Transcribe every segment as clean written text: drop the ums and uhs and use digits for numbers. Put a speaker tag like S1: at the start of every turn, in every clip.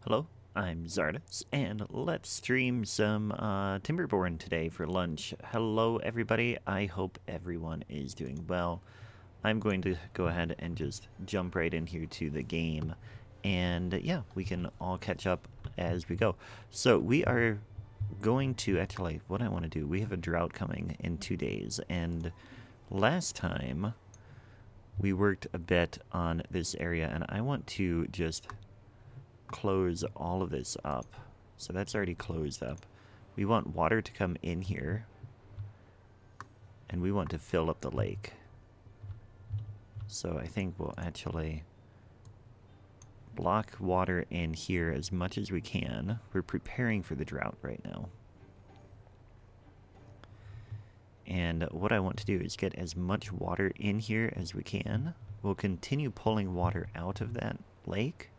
S1: Hello, I'm Zardus, and let's stream some Timberborn today for lunch. Hello, everybody. I hope everyone is doing well. I'm going to go ahead and just jump right in here to the game, and yeah, we can all catch up as we go. So we are going to actually, what I want to do, we have a drought coming in 2 days, and last time we worked a bit on this area, and I want to just close all of this up. So that's already closed up. We want water to come in here, and we want to fill up the lake. So I think we'll actually block water in here as much as we can. We're preparing for the drought right now. And what I want to do is get as much water in here as we can. We'll continue pulling water out of that lake.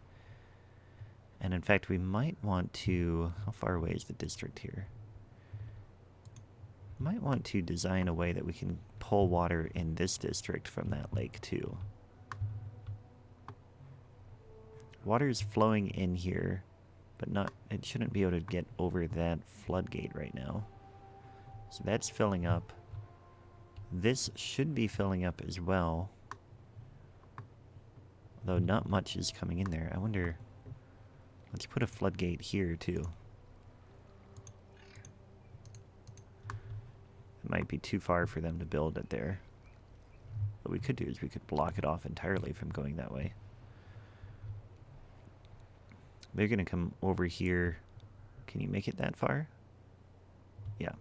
S1: And in fact, we might want to... How far away is the district here? Might want to design a way that we can pull water in this district from that lake too. Water is flowing in here, but not... It shouldn't be able to get over that floodgate right now. So that's filling up. This should be filling up as well. Though not much is coming in there. I wonder... Let's put a floodgate here, too. It might be too far for them to build it there. What we could do is we could block it off entirely from going that way. They're going to come over here. Can you make it that far? Yeah.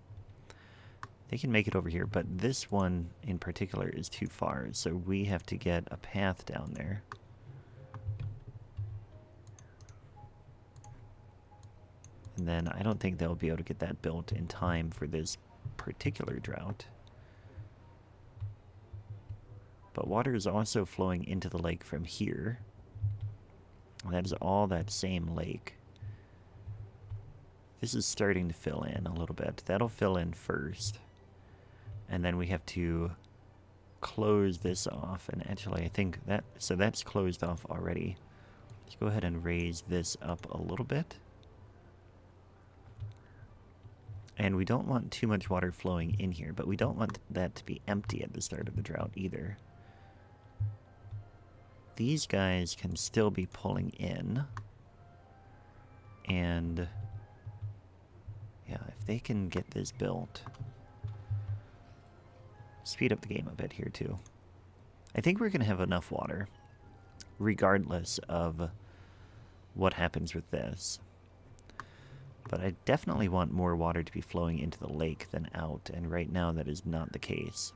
S1: They can make it over here, but this one in particular is too far, so we have to get a path down there. And then I don't think they'll be able to get that built in time for this particular drought. But water is also flowing into the lake from here. That is all that same lake. This is starting to fill in a little bit. That'll fill in first. And then we have to close this off. And actually, I think that... So that's closed off already. Let's go ahead and raise this up a little bit. And we don't want too much water flowing in here, but we don't want that to be empty at the start of the drought either. These guys can still be pulling in. And yeah, if they can get this built, speed up the game a bit here too. I think we're going to have enough water, regardless of what happens with this. But I definitely want more water to be flowing into the lake than out, and right now that is not the case.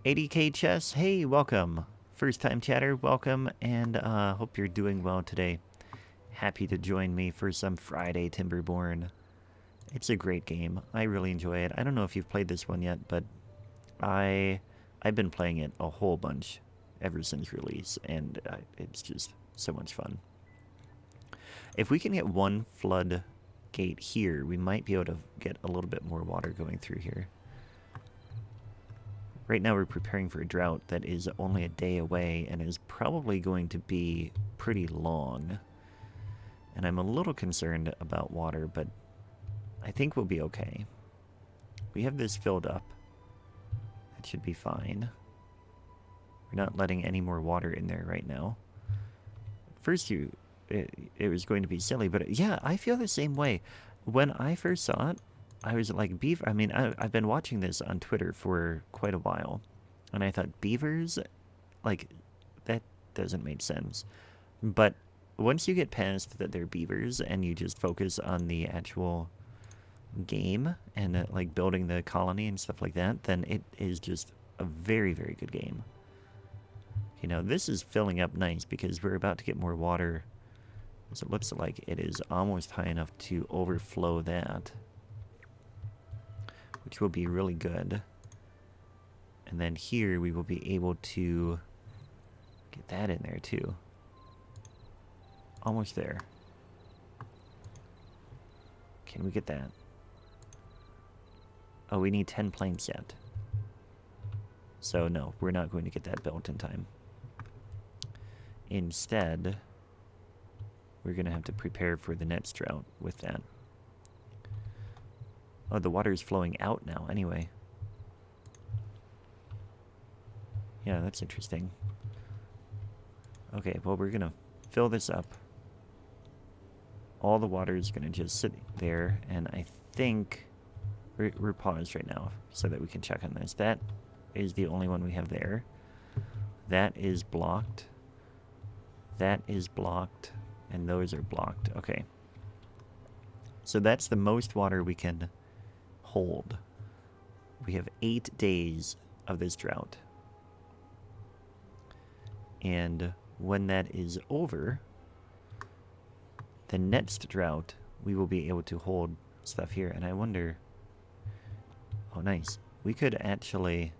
S1: 80K Chess, hey, welcome. First time chatter, welcome, and hope you're doing well today. Happy to join me for some Friday Timberborn. It's a great game. I really enjoy it. I don't know if you've played this one yet, but I've been playing it a whole bunch ever since release, and it's just so much fun. If we can get one flood gate here, we might be able to get a little bit more water going through here. Right now we're preparing for a drought that is only a day away and is probably going to be pretty long. And I'm a little concerned about water, but I think we'll be okay. We have this filled up. That should be fine. We're not letting any more water in there right now. First it was going to be silly, but yeah, I feel the same way. When I first saw it, I was like, beaver. I mean, I've been watching this on Twitter for quite a while, and I thought, beavers? Like, that doesn't make sense. But once you get past that they're beavers and you just focus on the actual game and like building the colony and stuff like that, then it is just a very, very good game. You know, this is filling up nice because we're about to get more water. So it looks like it is almost high enough to overflow that, which will be really good. And then here we will be able to get that in there too. Almost there. Can we get that? Oh, we need 10 planks yet. So no, we're not going to get that built in time. Instead, we're going to have to prepare for the next drought with that. Oh, the water is flowing out now anyway. Yeah, that's interesting. Okay, well, we're going to fill this up. All the water is going to just sit there, and I think we're paused right now so that we can check on this. That is the only one we have there. That is blocked. That is blocked. And those are blocked. Okay. So that's the most water we can hold. We have 8 days of this drought. And when that is over, the next drought, we will be able to hold stuff here. And I wonder... Oh, nice. We could actually...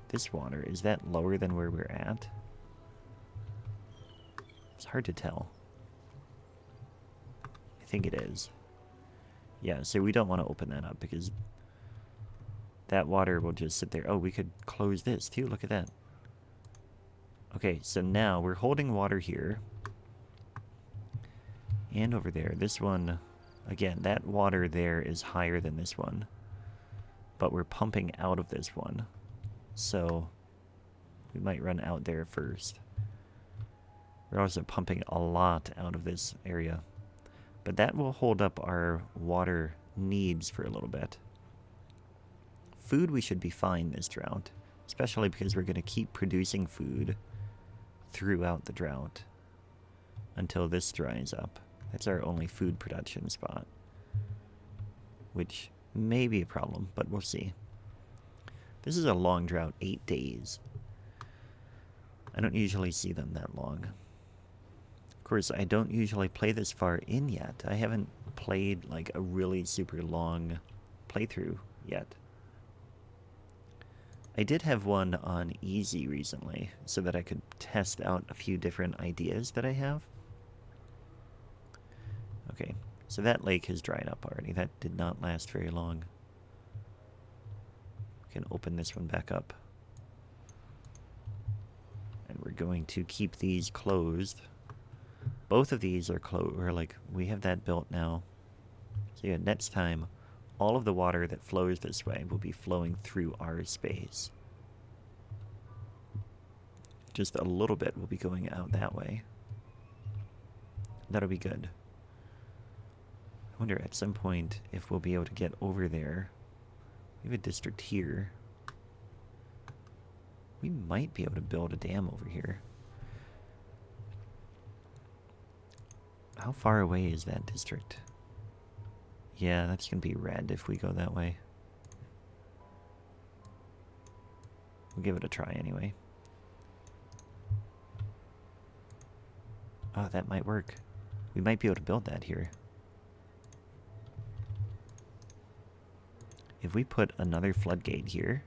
S1: This water, is that lower than where we're at? It's hard to tell. I think it is. Yeah, so we don't want to open that up because that water will just sit there. Oh, we could close this too. Look at that. Okay, so now we're holding water here. And over there. This one, again, that water there is higher than this one. But we're pumping out of this one. So we might run out there first. We're also pumping a lot out of this area. But that will hold up our water needs for a little bit. Food, we should be fine this drought. Especially because we're going to keep producing food throughout the drought. Until this dries up. That's our only food production spot. Which may be a problem, but we'll see. This is a long drought, 8 days. I don't usually see them that long. Of course, I don't usually play this far in yet. I haven't played like a really super long playthrough yet. I did have one on easy recently, so that I could test out a few different ideas that I have. Okay, so that lake has dried up already. That did not last very long. We can open this one back up. And we're going to keep these closed. Both of these are closed. We're like, we have that built now. So yeah, next time, all of the water that flows this way will be flowing through our space. Just a little bit will be going out that way. That'll be good. I wonder at some point if we'll be able to get over there. We have a district here. We might be able to build a dam over here. How far away is that district? Yeah, that's going to be red if we go that way. We'll give it a try anyway. Oh, that might work. We might be able to build that here. If we put another floodgate here...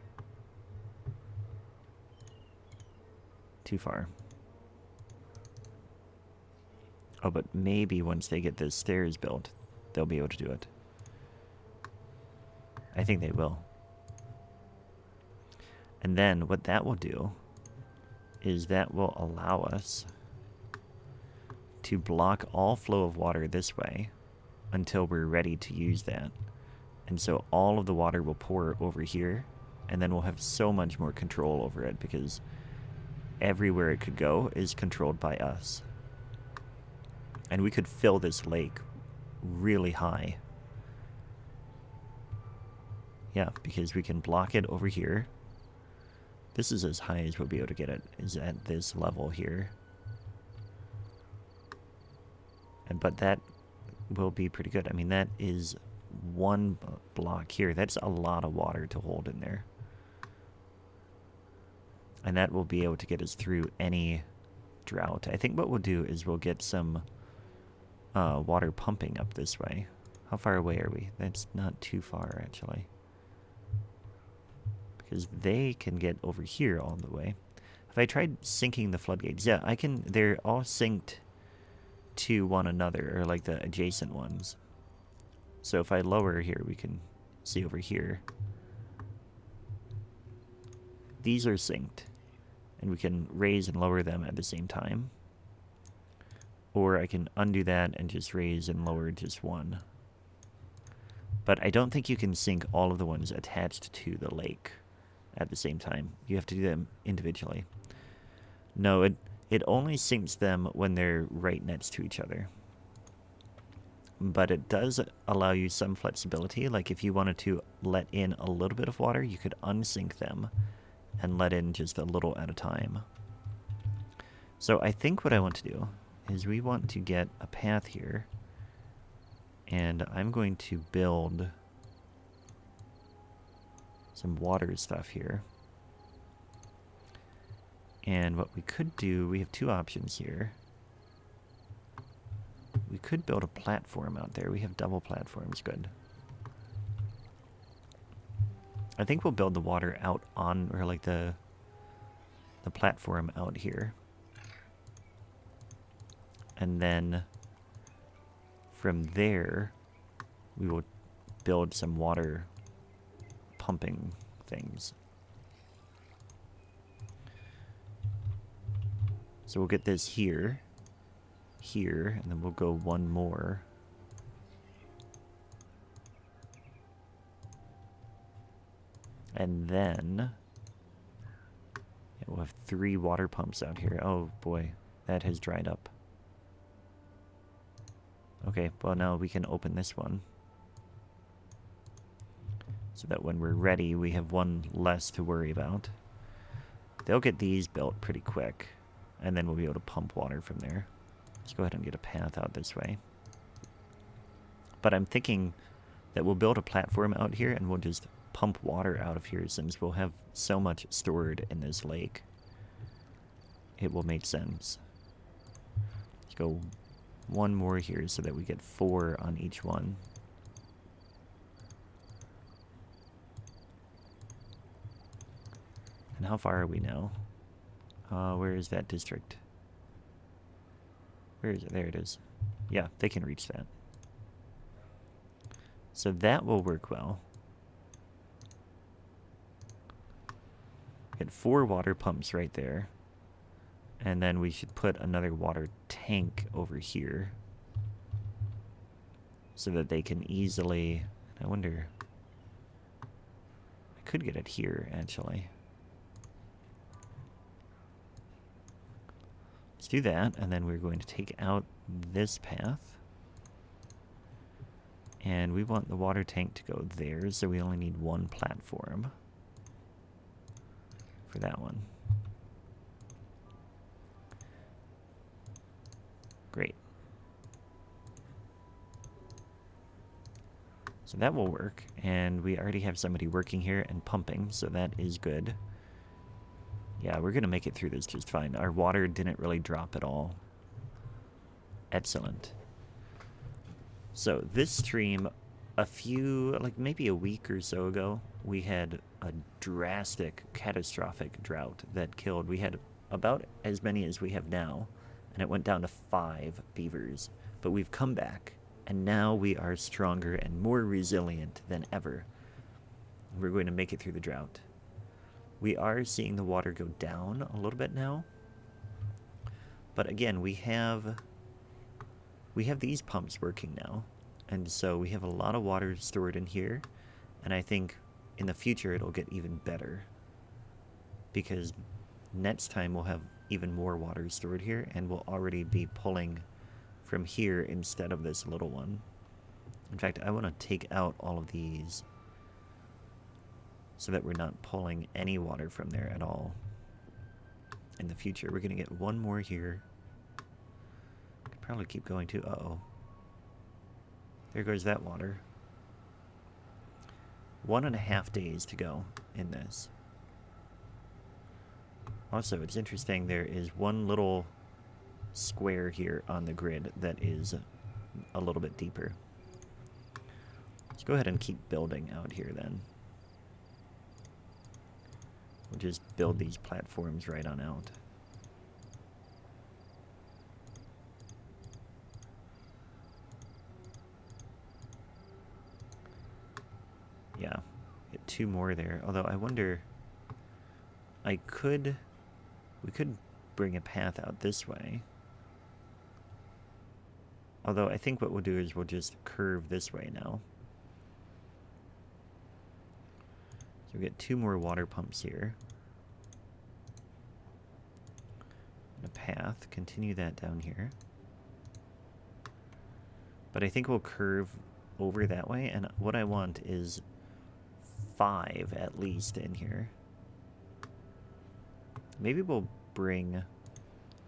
S1: Too far. Oh, but maybe once they get the stairs built, they'll be able to do it. I think they will. And then what that will do is that will allow us to block all flow of water this way until we're ready to use that. And so all of the water will pour over here, and then we'll have so much more control over it because everywhere it could go is controlled by us. And we could fill this lake really high. Yeah, because we can block it over here. This is as high as we'll be able to get it, is at this level here. But that will be pretty good. I mean, that is one block here. That's a lot of water to hold in there. And that will be able to get us through any drought. I think what we'll do is we'll get some water pumping up this way. How far away are we? That's not too far, actually. Because they can get over here all the way. If I tried syncing the floodgates, yeah, I can. They're all synced to one another, or like the adjacent ones. So if I lower here, we can see over here. These are synced, and we can raise and lower them at the same time. Or I can undo that and just raise and lower just one. But I don't think you can sync all of the ones attached to the lake at the same time. You have to do them individually. No, it only syncs them when they're right next to each other. But it does allow you some flexibility. Like if you wanted to let in a little bit of water, you could unsync them and let in just a little at a time. So I think what I want to do is we want to get a path here. And I'm going to build some water stuff here. And what we could do, we have two options here. We could build a platform out there. We have double platforms, good. I think we'll build the water out on, or like the platform out here. And then from there, we will build some water pumping things. So we'll get this here, here, and then we'll go one more. And then yeah, we'll have 3 water pumps out here. Oh boy, that has dried up. Okay, well now we can open this one. So that when we're ready, we have one less to worry about. They'll get these built pretty quick. And then we'll be able to pump water from there. Let's go ahead and get a path out this way. But I'm thinking that we'll build a platform out here and we'll just pump water out of here since we'll have so much stored in this lake. It will make sense. Let's go one more here so that we get 4 on each one. And how far are we now? Where is that district? Where is it? There it is. Yeah, they can reach that. So that will work well. Get 4 water pumps right there. And then we should put another water tank over here. So that they can easily... I wonder... I could get it here, actually. Let's do that, and then we're going to take out this path. And we want the water tank to go there, so we only need 1 platform for that one. Great. So that will work, and we already have somebody working here and pumping, so that is good. Yeah, we're going to make it through this just fine. Our water didn't really drop at all. Excellent. So this stream, maybe a week or so ago, we had a drastic, catastrophic drought that killed. We had about as many as we have now, and it went down to 5 beavers. But we've come back, and now we are stronger and more resilient than ever. We're going to make it through the drought. We are seeing the water go down a little bit now. But again, we have these pumps working now. And so we have a lot of water stored in here. And I think in the future it'll get even better. Because next time we'll have even more water stored here. And we'll already be pulling from here instead of this little one. In fact, I want to take out all of these, so that we're not pulling any water from there at all in the future. We're going to get 1 more here. Could probably keep going too. Uh-oh. There goes that water. 1.5 days to go in this. Also, it's interesting, there is one little square here on the grid that is a little bit deeper. Let's go ahead and keep building out here then. We'll just build these platforms right on out. Yeah, get 2 more there. Although I wonder, we could bring a path out this way. Although I think what we'll do is we'll just curve this way now. So we get 2 more water pumps here. And a path. Continue that down here. But I think we'll curve over that way, and what I want is 5 at least in here. Maybe we'll bring,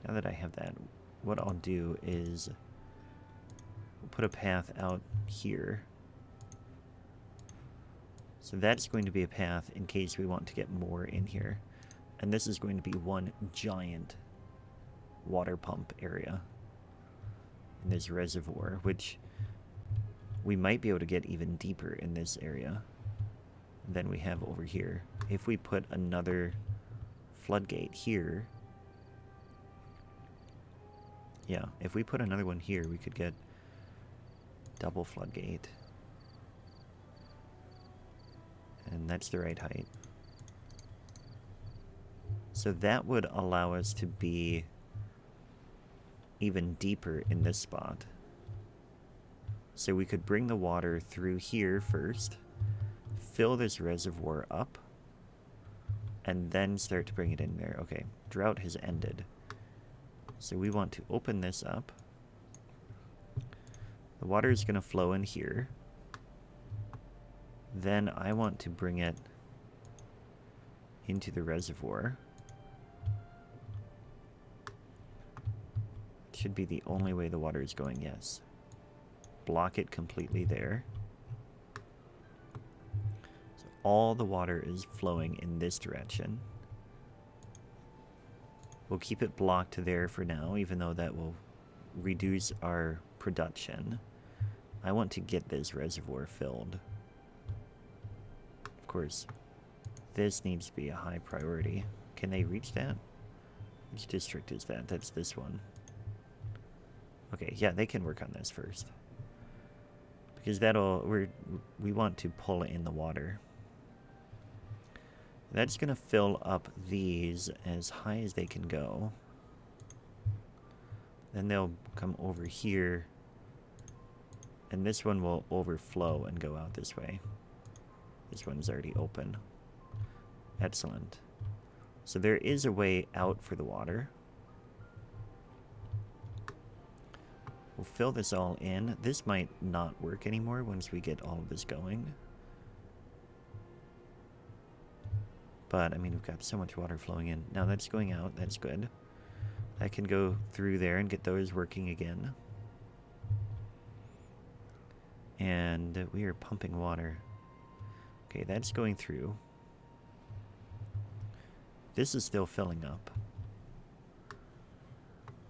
S1: now that I have that, what I'll do is we'll put a path out here. So that's going to be a path in case we want to get more in here. And this is going to be one giant water pump area in this reservoir, which we might be able to get even deeper in this area than we have over here. If we put another floodgate here, yeah, if we put another one here, we could get double floodgate. And that's the right height. So that would allow us to be even deeper in this spot. So we could bring the water through here first, fill this reservoir up, and then start to bring it in there. Okay, drought has ended. So we want to open this up. The water is going to flow in here. Then I want to bring it into the reservoir. Should be the only way the water is going, yes. Block it completely there. So all the water is flowing in this direction. We'll keep it blocked there for now, even though that will reduce our production. I want to get this reservoir filled. Of course, this needs to be a high priority. Can they reach that? Which district is that? That's this one. Okay, yeah, they can work on this first. Because we want to pull in the water. That's going to fill up these as high as they can go. Then they'll come over here. And this one will overflow and go out this way. This one's already open. Excellent. So there is a way out for the water. We'll fill this all in. This might not work anymore once we get all of this going. But, I mean, we've got so much water flowing in. Now that's going out. That's good. I can go through there and get those working again. And we are pumping water. Okay, that's going through. This is still filling up,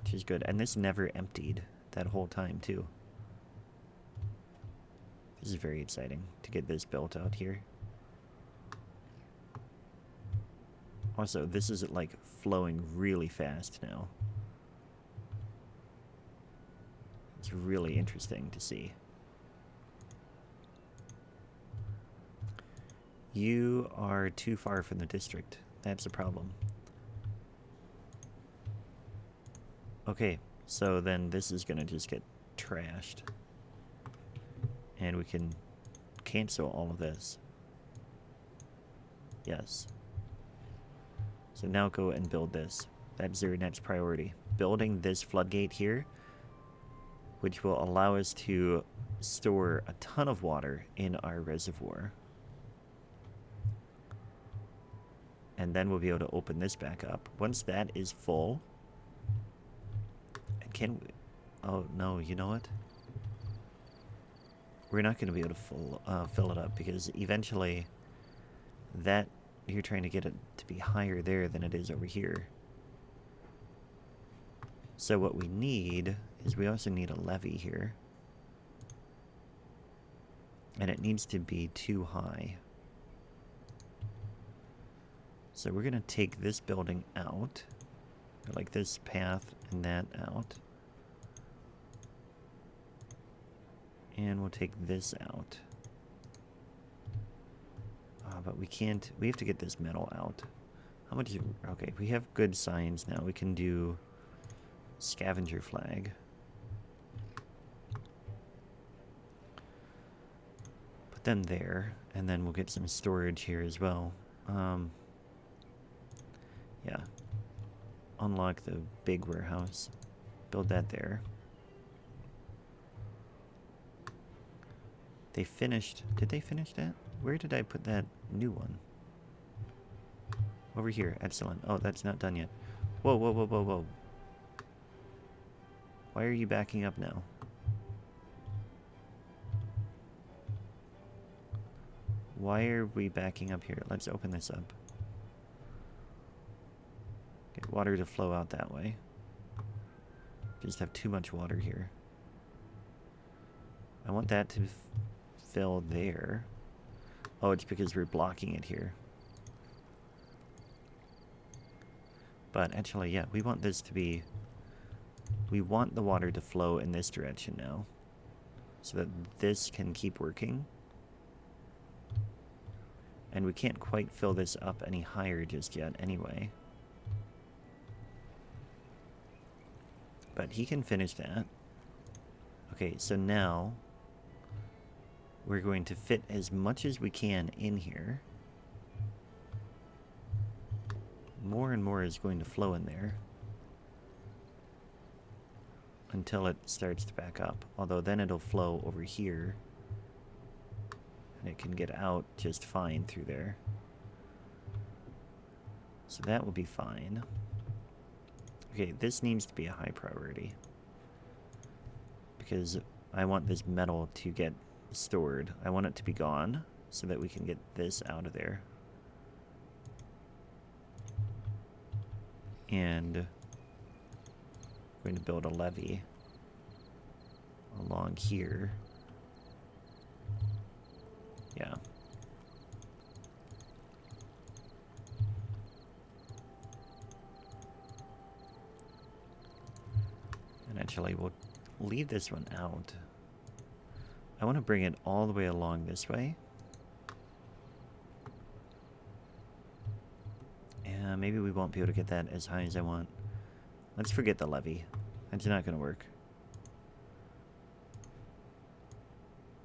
S1: which is good. And this never emptied that whole time, too. This is very exciting to get this built out here. Also, this is like flowing really fast now. It's really interesting to see. You are too far from the district. That's a problem. Okay, so then this is gonna just get trashed. And we can cancel all of this. Yes. So now go and build this. That's your next priority. Building this floodgate here, which will allow us to store a ton of water in our reservoir. And then we'll be able to open this back up. Once that is full, and can we, oh no, you know what? We're not going to be able to fill it up because eventually that, you're trying to get it to be higher there than it is over here. So what we need is we also need a levee here. And it needs to be too high. So we're going to take this building out, like this path and that out. And we'll take this out. But we can't, we have to get this metal out. How much, okay, we have good signs now. We can do scavenger flag. put them there, and then we'll get some storage here as well. Yeah. Unlock the big warehouse. Build that there. They finished. Did they finish that? Where did I put that new one? Over here. Excellent. Oh, that's not done yet. Whoa, whoa, whoa, whoa, whoa. Why are you backing up now? Why are we backing up here? Let's open this up. Get water to flow out that way. Just have too much water here. I want that to fill there. Oh, it's because we're blocking it here. But actually, yeah, we want this to be... We want the water to flow in this direction now. So that this can keep working. And we can't quite fill this up any higher just yet anyway. But he can finish that. Okay, so now we're going to fit as much as we can in here. More and more is going to flow in there until it starts to back up. Although then it'll flow over here and it can get out just fine through there. So that will be fine. Okay, this needs to be a high priority because I want this metal to get stored. I want it to be gone so that we can get this out of there. And I'm going to build a levee along here. Yeah. And actually, we'll leave this one out. I want to bring it all the way along this way. And maybe we won't be able to get that as high as I want. Let's forget the levee. That's not going to work.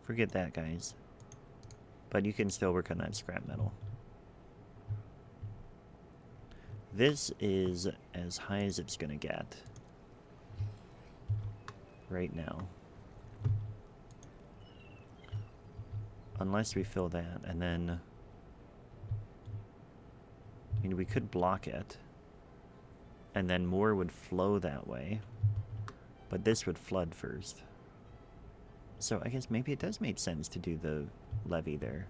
S1: Forget that, guys. But you can still work on that scrap metal. This is as high as it's going to get right now. Unless we fill that, and then... I mean, we could block it, and then more would flow that way, but this would flood first. So I guess maybe it does make sense to do the levee there.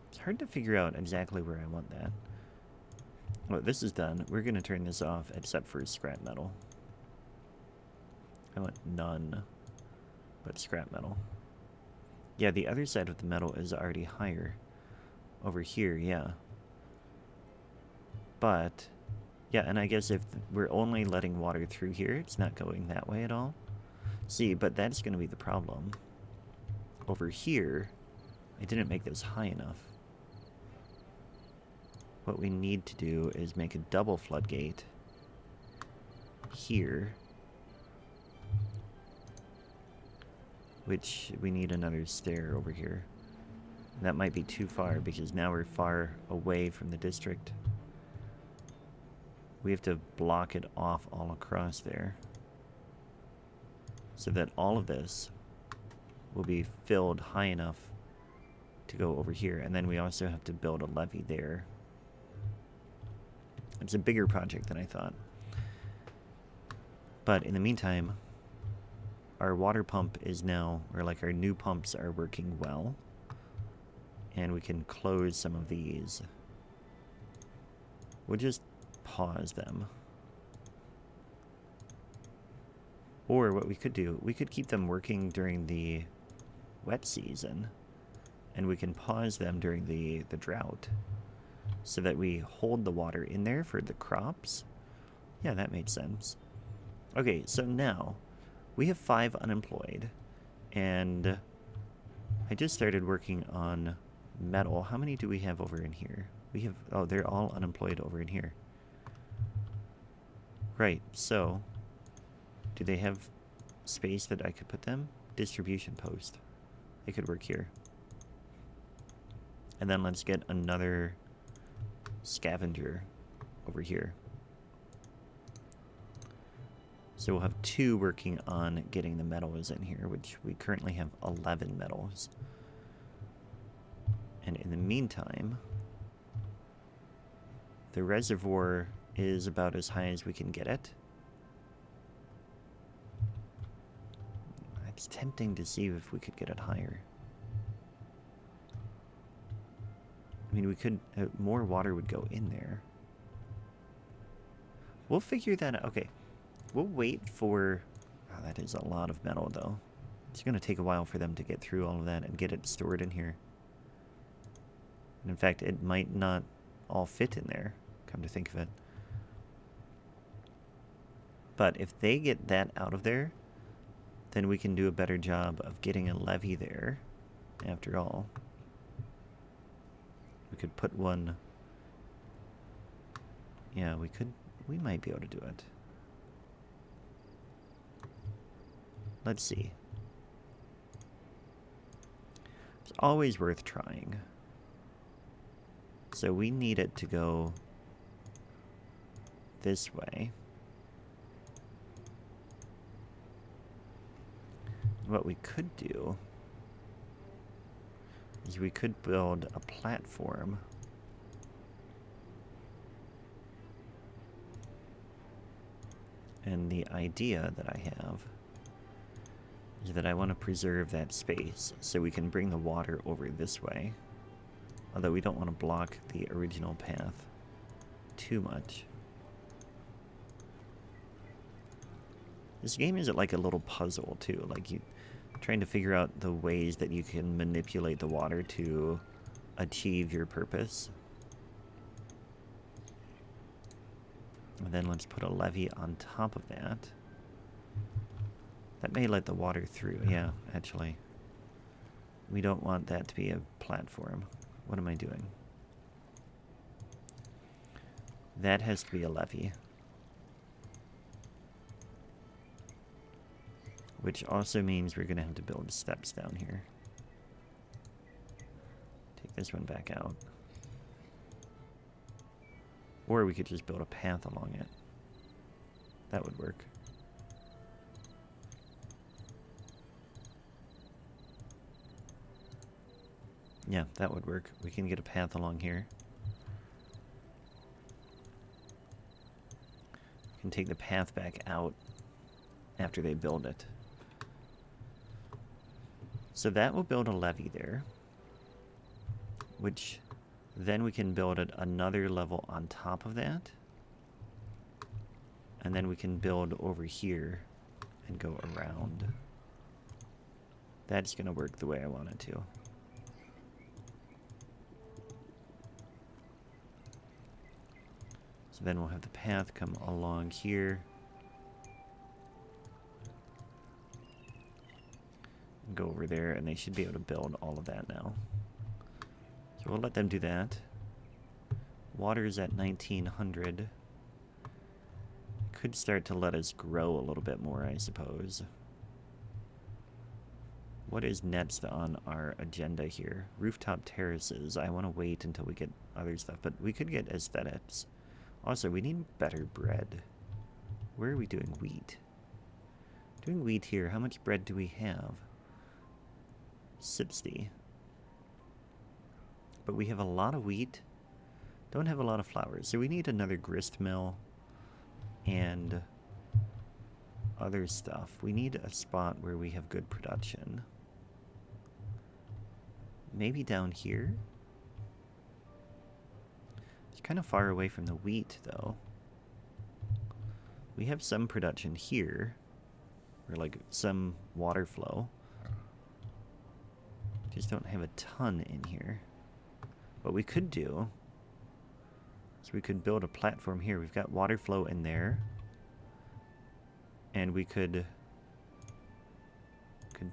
S1: It's hard to figure out exactly where I want that. Well, this is done. We're going to turn this off except for scrap metal. I want none but scrap metal. Yeah, the other side of the metal is already higher. Over here, yeah. But, yeah, and I guess if we're only letting water through here, it's not going that way at all. See, but that's going to be the problem. Over here, I didn't make this high enough. What we need to do is make a double floodgate here. Which we need another stair over here. That might be too far because now we're far away from the district. We have to block it off all across there so that all of this will be filled high enough to go over here. And then we also have to build a levee there. It's a bigger project than I thought. But in the meantime, our water pump is now, or like our new pumps are working well. And we can close some of these. We'll just pause them. Or what we could do, we could keep them working during the wet season. And we can pause them during the drought. So that we hold the water in there for the crops. Yeah, that made sense. Okay, so now we have 5 unemployed. And I just started working on metal. How many do we have over in here? We have, oh, they're all unemployed over in here. Right, so do they have space that I could put them? distribution post. It could work here. And then let's get another scavenger over here. So we'll have 2 working on getting the metals in here, which we currently have 11 metals. And in the meantime, the reservoir is about as high as we can get it. It's tempting to see if we could get it higher. I mean, we could, more water would go in there. We'll figure that out. Okay, we'll wait for, oh, that is a lot of metal though. It's going to take a while for them to get through all of that and get it stored in here. And in fact, it might not all fit in there, come to think of it. But if they get that out of there, then we can do a better job of getting a levee there, after all. We could put one... Yeah, we might be able to do it. Let's see. It's always worth trying. So we need it to go this way. What we could do is we could build a platform and the idea that I have is that I want to preserve that space so we can bring the water over this way, although we don't want to block the original path too much. This game is like a little puzzle too, like you trying to figure out the ways that you can manipulate the water to achieve your purpose. And then let's put a levee on top of that. That may let the water through. Yeah, actually. We don't want that to be a platform. What am I doing? That has to be a levee. Which also means we're going to have to build steps down here. Take this one back out. Or we could just build a path along it. That would work. Yeah, that would work. We can get a path along here. We can take the path back out after they build it. So that will build a levee there, which then we can build another level on top of that. And then we can build over here and go around. That's going to work the way I want it to. So then we'll have the path come along here. Go over there, and they should be able to build all of that now. So we'll let them do that. Water is at 1900. Could start to let us grow a little bit more, I suppose. What is next on our agenda here? Rooftop terraces. I want to wait until we get other stuff, but we could get aesthetics. Also, we need better bread. Where are we doing wheat? Doing wheat here. How much bread do we have? 60. But we have a lot of wheat. Don't have a lot of flour. So we need another grist mill and other stuff. We need a spot where we have good production. Maybe down here? It's kind of far away from the wheat, though. We have some production here, or like some water flow. Just don't have a ton in here. What we could do is we could build a platform here. We've got water flow in there. And we could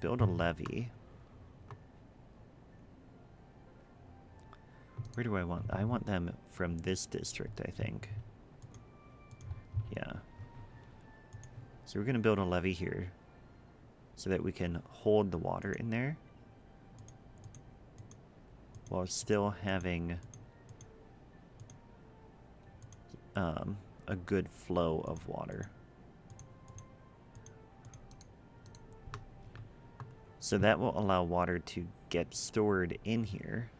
S1: build a levee. Where do I want? I want them from this district, I think. Yeah. So we're going to build a levee here. so that we can hold the water in there while still having a good flow of water. So that will allow water to get stored in here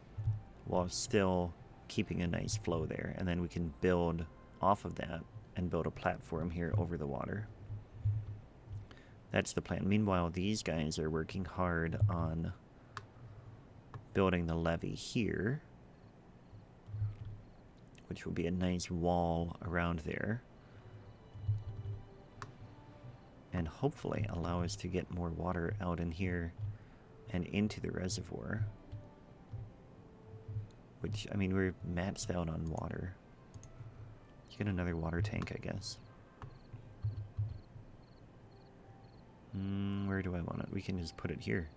S1: while still keeping a nice flow there. And then we can build off of that and build a platform here over the water. That's the plan. Meanwhile, these guys are working hard on building the levee here, which will be a nice wall around there, and hopefully allow us to get more water out in here and into the reservoir. Which, I mean, we're maxed out on water. Let's get another water tank, I guess. Where do I want it? We can just put it here.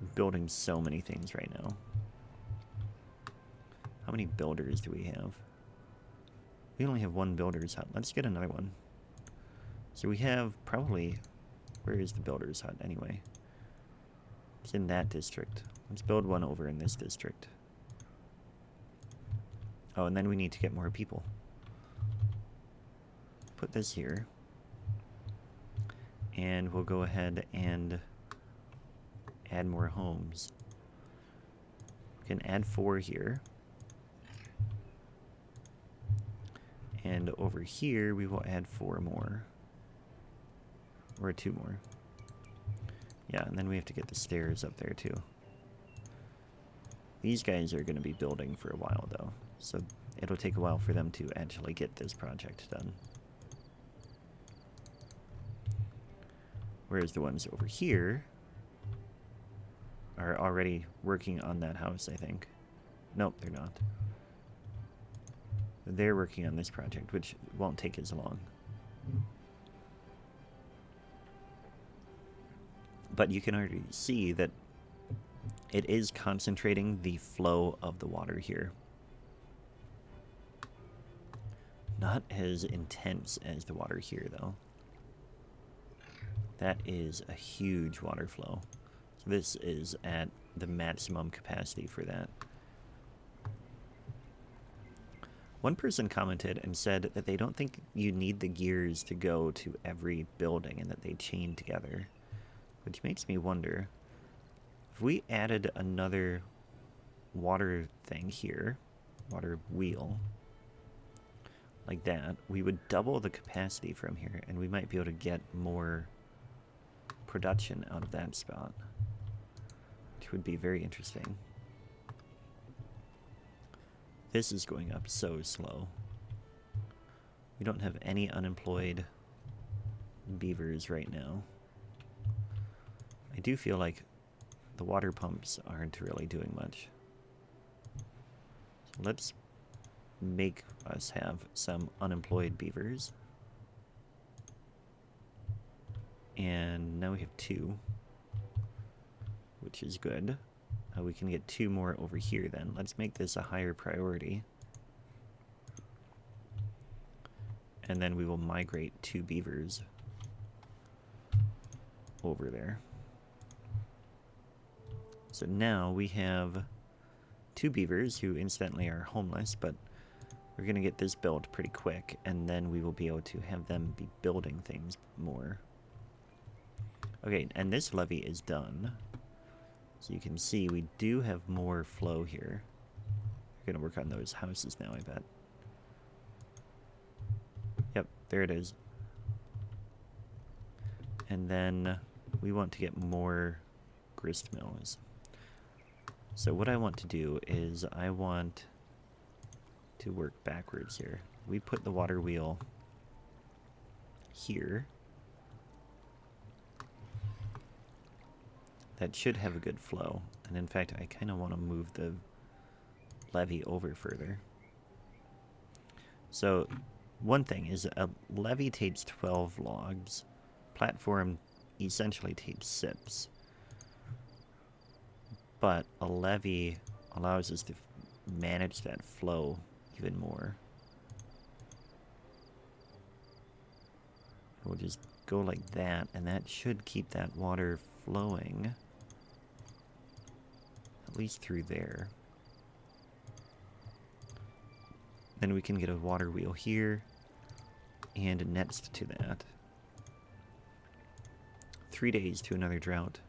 S1: I'm building so many things right now. How many builders do we have? We only have one builder's hut. Let's get another one. So we have probably... Where is the builder's hut anyway? It's in that district. Let's build one over in this district. Oh, and then we need to get more people. Put this here. And we'll go ahead and add more homes. We can add 4 here. And over here, we will add 4 more. Or 2 more. Yeah, and then we have to get the stairs up there too. These guys are going to be building for a while though. So it'll take a while for them to actually get this project done. Whereas the ones over here are already working on that house, I think. Nope, they're not. They're working on this project, which won't take as long. But you can already see that it is concentrating the flow of the water here. Not as intense as the water here, though. That is a huge water flow. So this is at the maximum capacity for that. One person commented and said that they don't think you need the gears to go to every building and that they chain together. Which makes me wonder, if we added another water thing here, water wheel, like that, we would double the capacity from here, and we might be able to get more production out of that spot, which would be very interesting. This is going up so slow. We don't have any unemployed beavers right now. I do feel like the water pumps aren't really doing much. So let's make us have some unemployed beavers. And now we have 2, which is good. We can get 2 more over here then. Let's make this a higher priority. And then we will migrate 2 beavers over there. So now we have 2 beavers who instantly are homeless, but we're going to get this built pretty quick, and then we will be able to have them be building things more. Okay, and this levee is done. So you can see we do have more flow here. We're going to work on those houses now, I bet. Yep, there it is. And then we want to get more grist mills. So what I want to do is I want to work backwards here. We put the water wheel here. That should have a good flow. And in fact, I kind of want to move the levee over further. So one thing is a levee takes 12 logs. Platform essentially takes 6. But a levee allows us to manage that flow even more. We'll just go like that, and that should keep that water flowing. At least through there. Then we can get a water wheel here, and next to that. 3 days to another drought.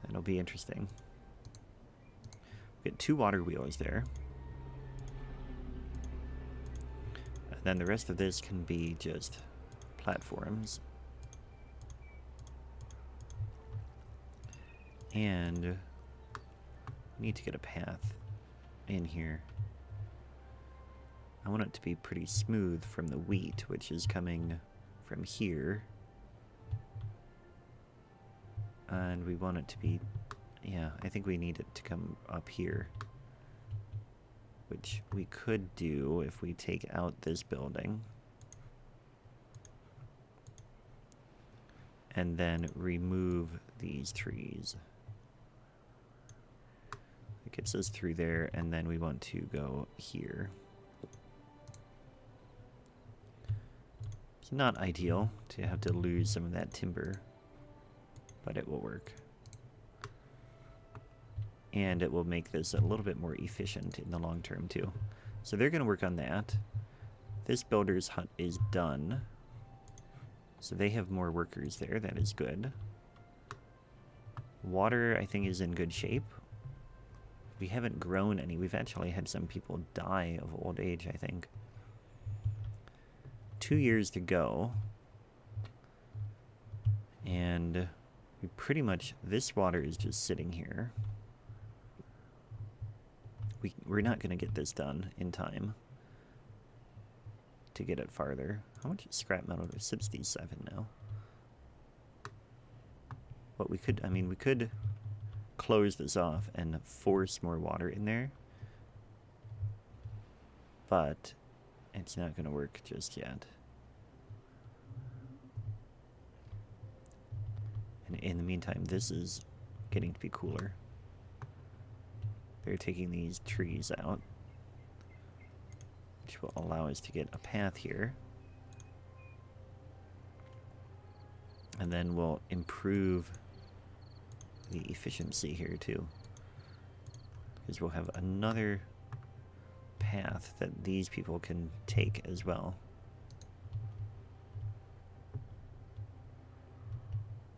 S1: That'll be interesting. Get 2 water wheels there. And then the rest of this can be just platforms. And we need to get a path in here. I want it to be pretty smooth from the wheat, which is coming from here. And we want it to be, yeah, I think we need it to come up here. Which we could do if we take out this building. And then remove these trees. It gets us through there, and then we want to go here. It's not ideal to have to lose some of that timber, but it will work. And it will make this a little bit more efficient in the long term too. So they're going to work on that. This builder's hut is done. So they have more workers there. That is good. Water, I think, is in good shape. We haven't grown any. We've actually had some people die of old age, I think. 2 years to go. And we pretty much, this water is just sitting here. We're not going to get this done in time to get it farther. How much scrap metal? 67 now. But we could, I mean, we could close this off and force more water in there. But it's not going to work just yet. And in the meantime, this is getting to be cooler. They're taking these trees out, which will allow us to get a path here. And then we'll improve the efficiency here too, because we'll have another path that these people can take as well.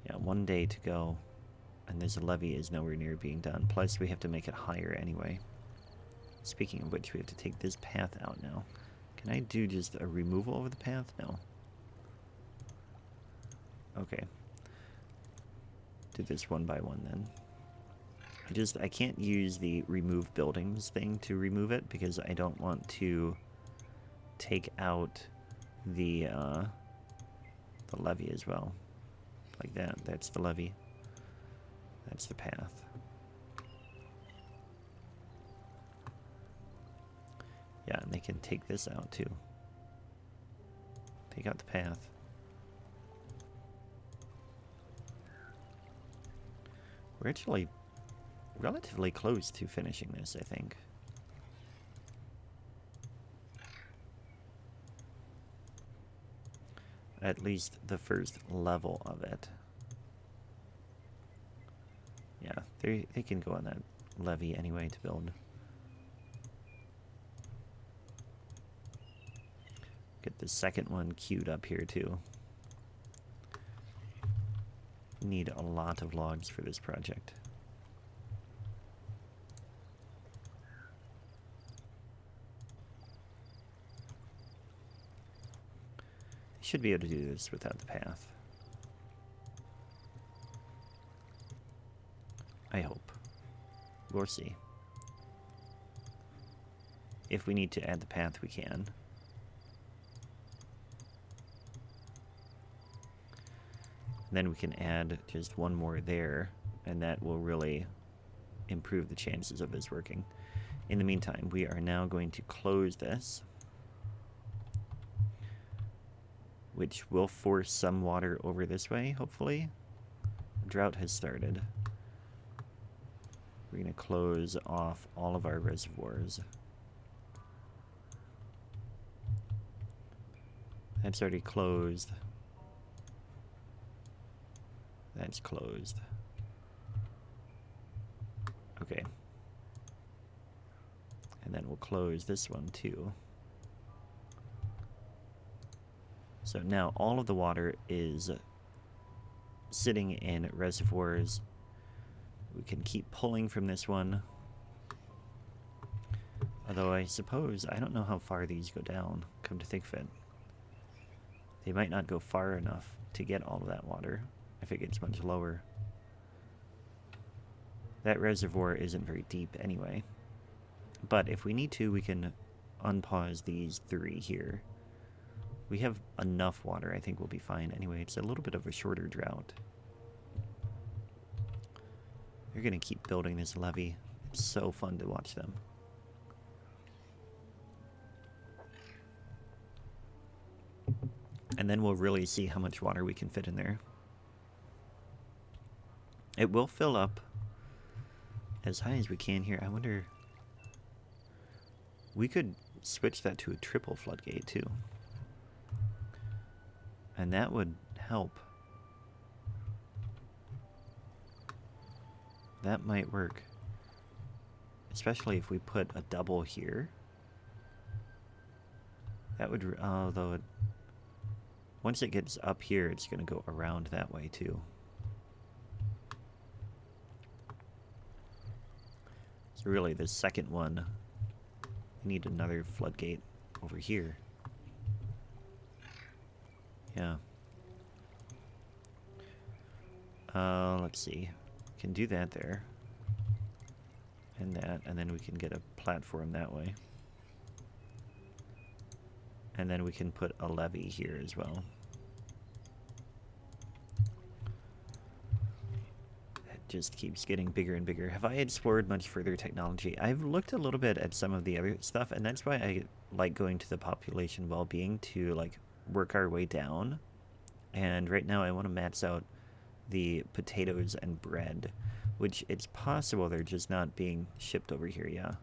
S1: Yeah, 1 day to go. And this levee is nowhere near being done. Plus, we have to make it higher anyway. Speaking of which, we have to take this path out now. Can I do just a removal of the path? No. Okay. Do this one by one then. I can't use the remove buildings thing to remove it because I don't want to take out the levee as well. Like that. That's the levee. That's the path. Yeah, and they can take this out too. Take out the path. We're actually relatively close to finishing this, I think. At least the first level of it. Yeah, they can go on that levee anyway to build. Get the second one queued up here too. Need a lot of logs for this project. Should be able to do this without the path. I hope. We'll see. If we need to add the path, we can. Then we can add just one more there, and that will really improve the chances of this working. In the meantime, we are now going to close this, which will force some water over this way, hopefully. Drought has started. We're going to close off all of our reservoirs. That's already closed. That's closed. Okay. And then we'll close this one too. So now all of the water is sitting in reservoirs. We can keep pulling from this one. Although I suppose, I don't know how far these go down, come to think of it. They might not go far enough to get all of that water if it gets much lower. That reservoir isn't very deep anyway. But if we need to, we can unpause these 3 here. We have enough water, I think we'll be fine. Anyway, it's a little bit of a shorter drought. They're going to keep building this levee. It's so fun to watch them. And then we'll really see how much water we can fit in there. It will fill up as high as we can here. I wonder... We could switch that to a triple floodgate too. And that would help. That might work. Especially if we put a double here. That would... although it... Once it gets up here, it's going to go around that way too. So really, the second one, we need another floodgate over here. Yeah. Let's see. We can do that there. And that, and then we can get a platform that way. And then we can put a levee here as well. It just keeps getting bigger and bigger. Have I explored much further technology? I've looked a little bit at some of the other stuff, and that's why I like going to the population well-being to like work our way down. And right now I want to max out the potatoes and bread, which it's possible they're just not being shipped over here, yeah.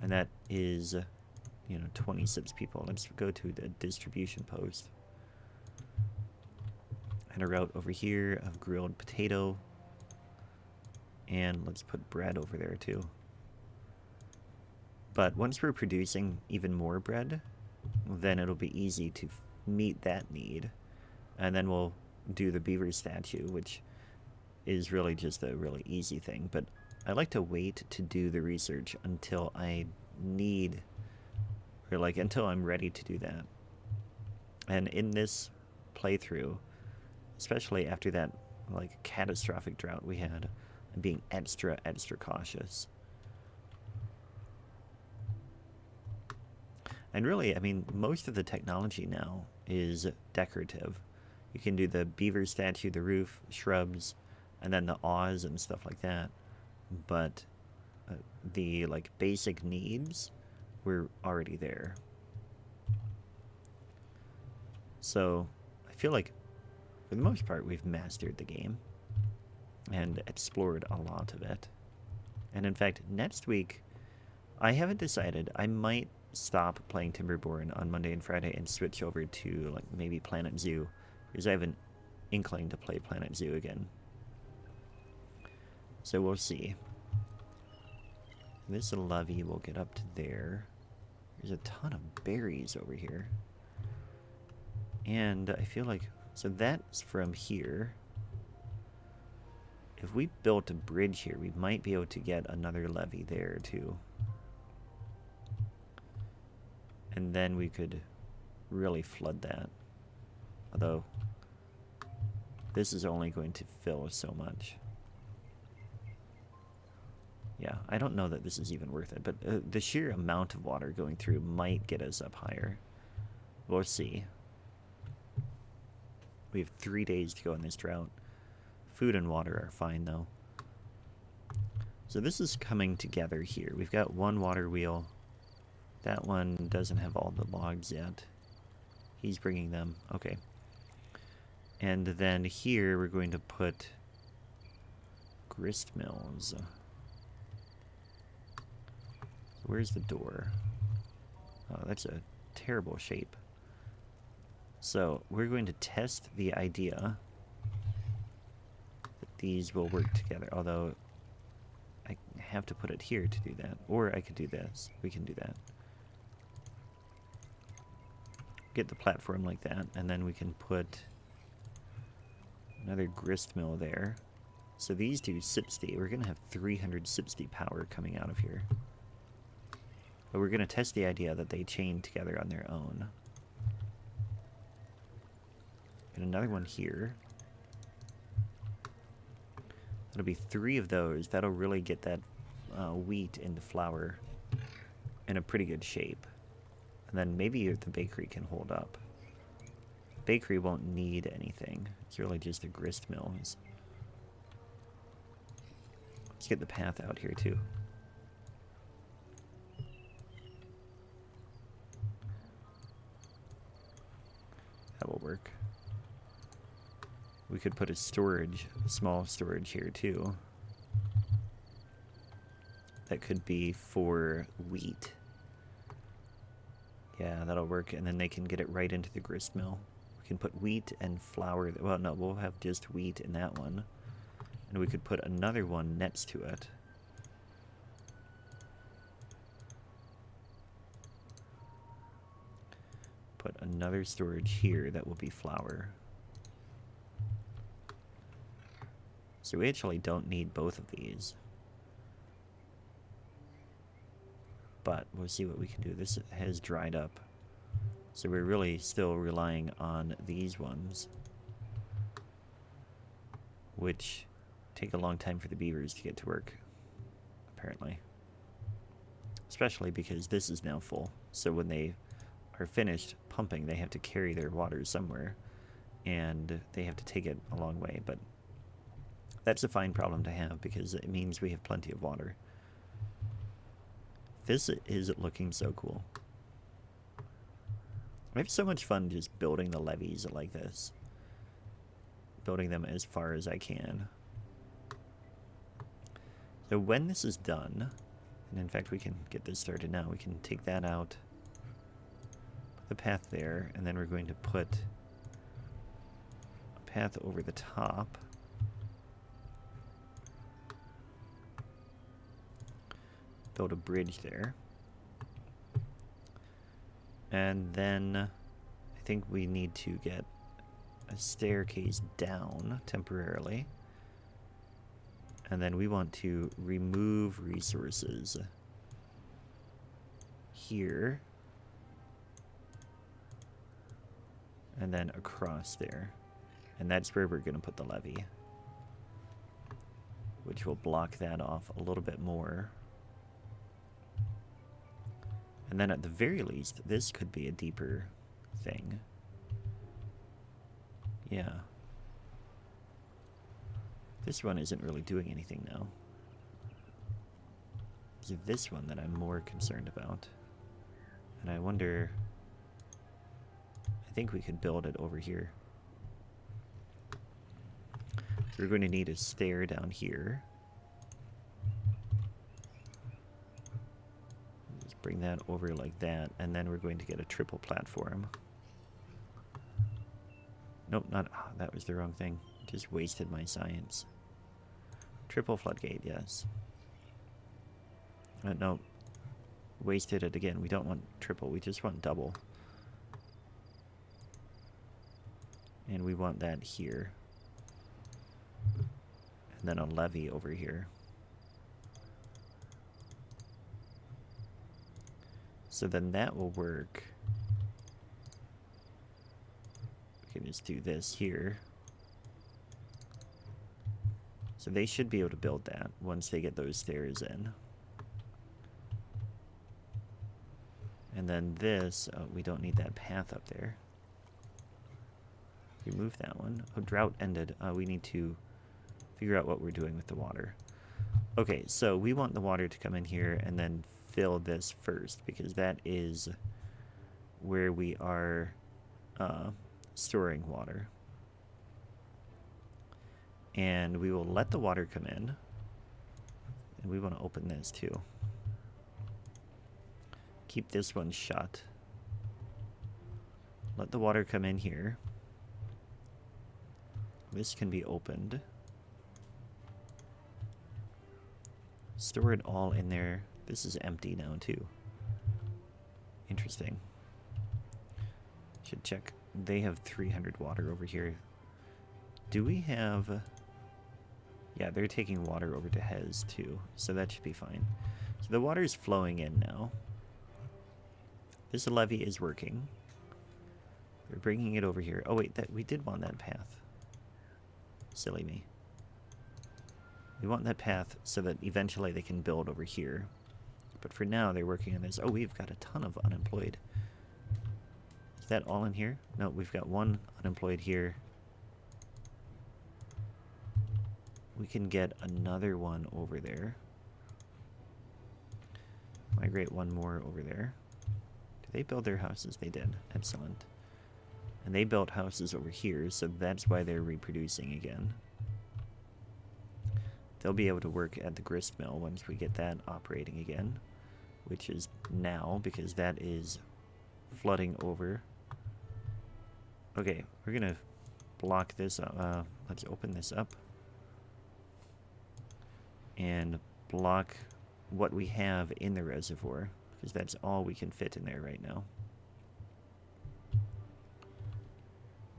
S1: And that is... 26 people. Let's go to the distribution post. And a route over here of grilled potato. And let's put bread over there too. But once we're producing even more bread, then it'll be easy to meet that need. And then we'll do the beaver statue, which is really just a really easy thing. But I like to wait to do the research until I need... or like until I'm ready to do that. And in this playthrough, especially after that like catastrophic drought we had, I'm being extra cautious. And really, I mean, most of the technology now is decorative. You can do the beaver statue, the roof, shrubs, and then the awes and stuff like that. But the like basic needs, we're already there. So I feel like for the most part we've mastered the game and explored a lot of it. And in fact, next week I haven't decided. I might stop playing Timberborn on Monday and Friday and switch over to like maybe Planet Zoo, because I have an inkling to play Planet Zoo again. So we'll see. This levee will get up to there. There's a ton of berries over here. And I feel like... so that's from here. If we built a bridge here, we might be able to get another levee there, too. And then we could really flood that. Although, this is only going to fill so much. Yeah, I don't know that this is even worth it, but the sheer amount of water going through might get us up higher. We'll see. We have 3 days to go in this drought. Food and water are fine, though. So this is coming together here. We've got one water wheel. That one doesn't have all the logs yet. He's bringing them. Okay. And then here we're going to put grist mills. Where's the door? Oh, that's a terrible shape. So we're going to test the idea that these will work together, although I have to put it here to do that. Or I could do this. We can do that. Get the platform like that, and then we can put another grist mill there. So these do sipsty. We're going to have 300 sipsty power coming out of here. But we're going to test the idea that they chain together on their own. And another one here. That'll be 3 of those. That'll really get that wheat into flour in a pretty good shape. And then maybe the bakery can hold up. Bakery won't need anything. It's really just the grist mills. Let's get the path out here too. That will work. We could put a small storage here too. That could be for wheat. Yeah, that'll work, and then they can get it right into the grist mill. We can put wheat and flour. Well, no, we'll have just wheat in that one. And we could put another one next to it. Put another storage here that will be flour. So we actually don't need both of these. But we'll see what we can do. This has dried up. So we're really still relying on these ones, which take a long time for the beavers to get to work, apparently. Especially because this is now full. So when they are finished pumping, they have to carry their water somewhere, and they have to take it a long way. But that's a fine problem to have because it means we have plenty of water. This is looking so cool. I have so much fun just building the levees like this. Building them as far as I can. So when this is done, and in fact we can get this started now, we can take that out, put the path there, and then we're going to put a path over the top. Build a bridge there. And then I think we need to get a staircase down temporarily. And then we want to remove resources here. And then across there. And that's where we're going to put the levee, which will block that off a little bit more. And then at the very least, this could be a deeper thing. Yeah. This one isn't really doing anything now. It's this one that I'm more concerned about. And I wonder... I think we could build it over here. So we're going to need a stair down here. Bring that over like that, and then we're going to get a triple platform. Nope, not... Oh, that was the wrong thing. Just wasted my science. Triple floodgate, yes. No. Wasted it again. We don't want triple, we just want double. And we want that here. And then a levee over here. So then that will work. We can just do this here. So they should be able to build that once they get those stairs in. And then this, oh, we don't need that path up there. Remove that one. Oh, drought ended. We need to figure out what we're doing with the water. Okay, so we want the water to come in here and then fill this first, because that is where we are storing water. And we will let the water come in. And we want to open this too. Keep this one shut. let the water come in here. This can be opened. Store it all in there. This is empty now too. Interesting. Should check. They have 300 water over here. Do we have... Yeah, they're taking water over to Hez too, so that should be fine. So the water is flowing in now. This levee is working. They're bringing it over here. Oh wait, that we did want that path. Silly me. We want that path so that eventually they can build over here. But for now, they're working on this. Oh, we've got a ton of unemployed. Is that all in here? No, we've got one unemployed here. We can get another one over there. Migrate one more over there. Did they build their houses? They did. Excellent. And they built houses over here, so that's why they're reproducing again. They'll be able to work at the grist mill once we get that operating again, which is now, because that is flooding over. Okay, we're gonna block this up. Let's open this up and block what we have in the reservoir, because that's all we can fit in there right now.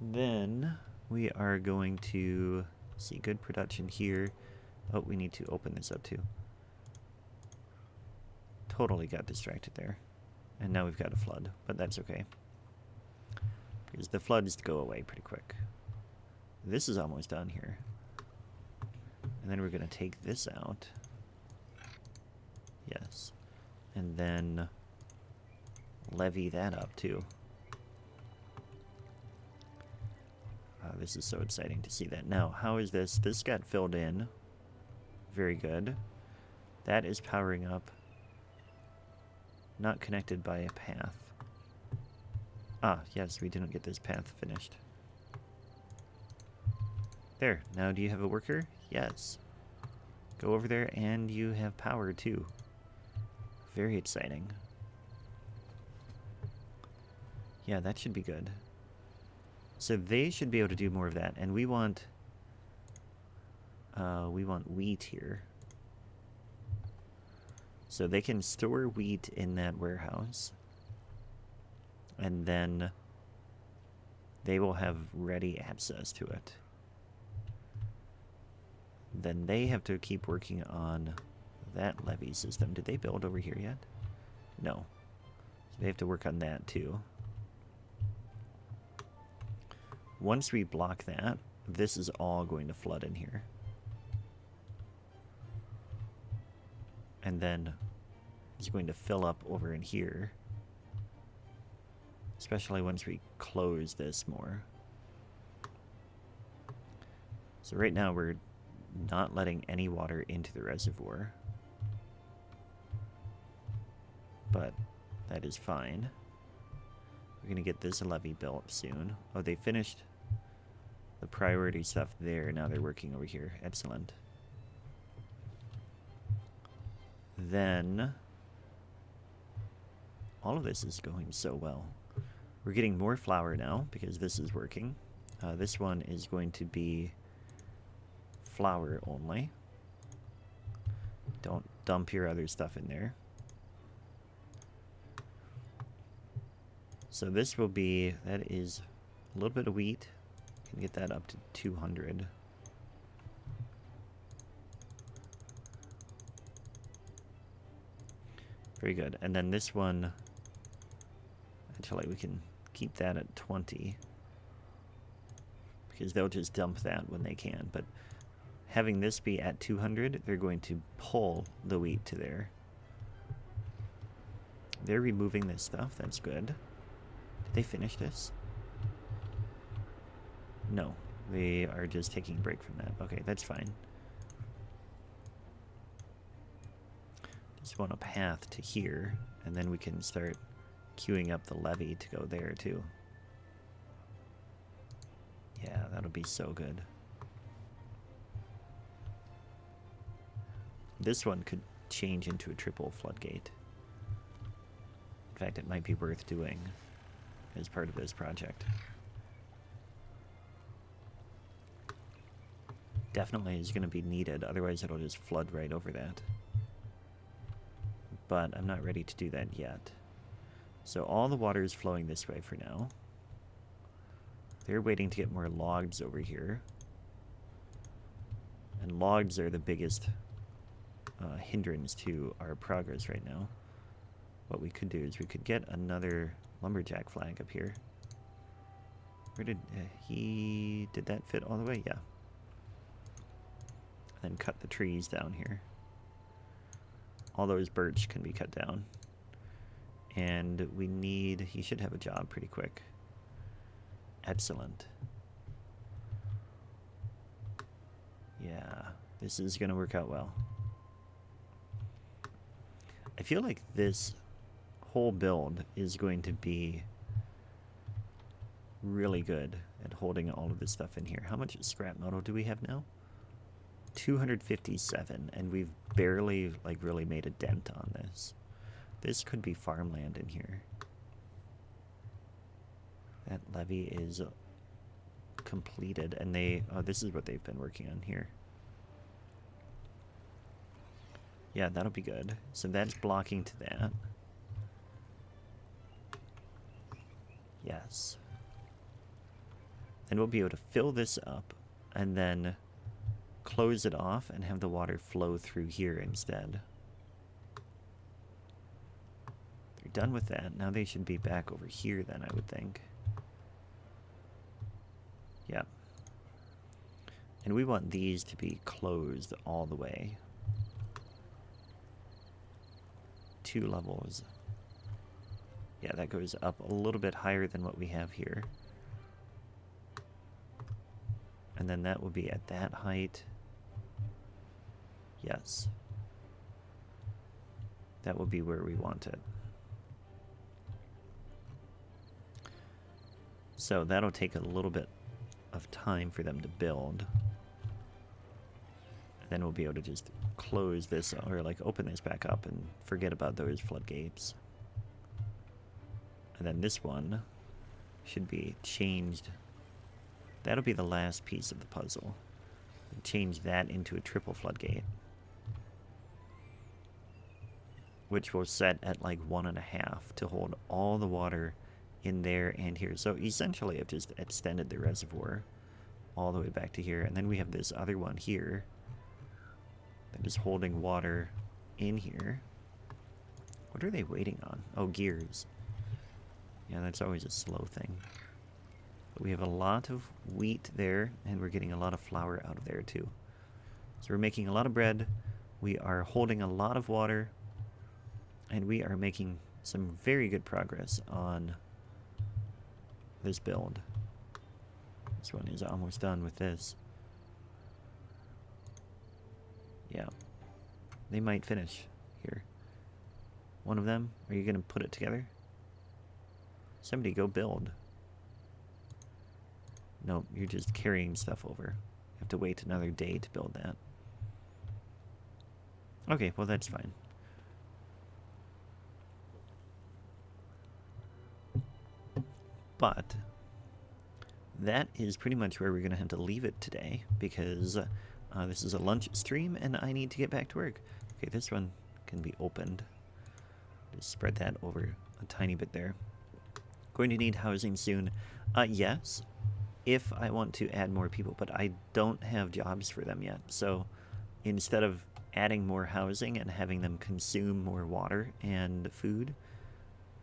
S1: Then we are going to see good production here. Oh, we need to open this up too. Totally got distracted there. And now we've got a flood, but that's okay. Because the floods go away pretty quick. This is almost done here. And then we're going to take this out. Yes. And then levee that up too. This is so exciting to see that. Now, how is this? This got filled in. Very good. That is powering up. Not connected by a path. Ah, yes, we didn't get this path finished. There. Now, do you have a worker? Yes. Go over there and you have power too. Very exciting. Yeah, that should be good. So they should be able to do more of that, and we want wheat here. So they can store wheat in that warehouse, and then they will have ready access to it. Then they have to keep working on that levee system. Did they build over here yet? No. So they have to work on that too. Once we block that, this is all going to flood in here. And then it's going to fill up over in here. Especially once we close this more. So right now we're not letting any water into the reservoir. But that is fine. We're going to get this levee built soon. Oh, they finished the priority stuff there. Now they're working over here. Excellent. Then, all of this is going so well. We're getting more flour now because this is working. This one is going to be flour only. Don't dump your other stuff in there. So this will be, that is a little bit of wheat. Can get that up to 200. Very good. And then this one, actually we can keep that at 20. Because they'll just dump that when they can. But having this be at 200, they're going to pull the wheat to there. They're removing this stuff. That's good. Did they finish this? No. They are just taking a break from that. Okay, that's fine. Just want a path to here, and then we can start queuing up the levee to go there too. Yeah, that'll be so good. This one could change into a triple floodgate. In fact, it might be worth doing. as part of this project. Definitely is going to be needed, otherwise it'll just flood right over that. But I'm not ready to do that yet. So all the water is flowing this way for now. They're waiting to get more logs over here. And logs are the biggest hindrance to our progress right now. What we could do is we could get another lumberjack flag up here. Where did did that fit all the way? Yeah. And then cut the trees down here. All those birch can be cut down. And we need, he should have a job pretty quick. Excellent. Yeah, this is going to work out well. I feel like this whole build is going to be really good at holding all of this stuff in here. How much scrap metal do we have now? 257, and we've barely like really made a dent on this. This could be farmland in here. That levee is completed, and they, oh, this is what they've been working on here. Yeah, that'll be good. So that's blocking to that. Yes. Then we'll be able to fill this up and then close it off and have the water flow through here instead. They're done with that. Now they should be back over here then, I would think. Yeah. And we want these to be closed all the way. 2 levels. Yeah, that goes up a little bit higher than what we have here. And then that will be at that height. Yes. That will be where we want it. So that'll take a little bit of time for them to build. And then we'll be able to just close this, or like open this back up and forget about those floodgates. And then this one should be changed. That'll be the last piece of the puzzle. Change that into a triple floodgate, which will set at like 1.5 to hold all the water in there and here. So essentially I've just extended the reservoir all the way back to here. And then we have this other one here that is holding water in here. What are they waiting on? Oh, gears. Yeah, that's always a slow thing. But we have a lot of wheat there, and we're getting a lot of flour out of there too. So we're making a lot of bread. We are holding a lot of water, and we are making some very good progress on this build. This one is almost done with this. Yeah. They might finish here. One of them? Are you going to put it together? Somebody go build. No, you're just carrying stuff over. You have to wait another day to build that. Okay, well that's fine. But that is pretty much where we're going to have to leave it today, because this is a lunch stream and I need to get back to work. Okay, this one can be opened. Just spread that over a tiny bit there. Going to need housing soon. Yes, if I want to add more people, but I don't have jobs for them yet. So instead of adding more housing and having them consume more water and food,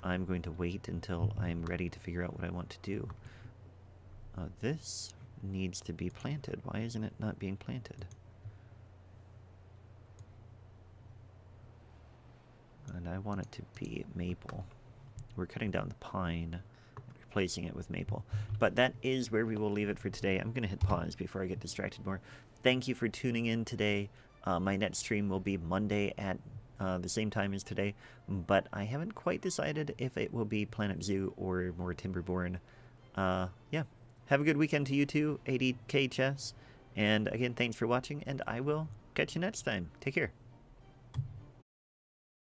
S1: I'm going to wait until I'm ready to figure out what I want to do. This needs to be planted. Why isn't it not being planted? And I want it to be maple. We're cutting down the pine, replacing it with maple. But that is where we will leave it for today. I'm going to hit pause before I get distracted more. Thank you for tuning in today. My next stream will be Monday at the same time as today, but I haven't quite decided if it will be Planet Zoo or more Timberborn. Yeah. Have a good weekend to you too, 80K Chess. And again, thanks for watching, and I will catch you next time. Take care.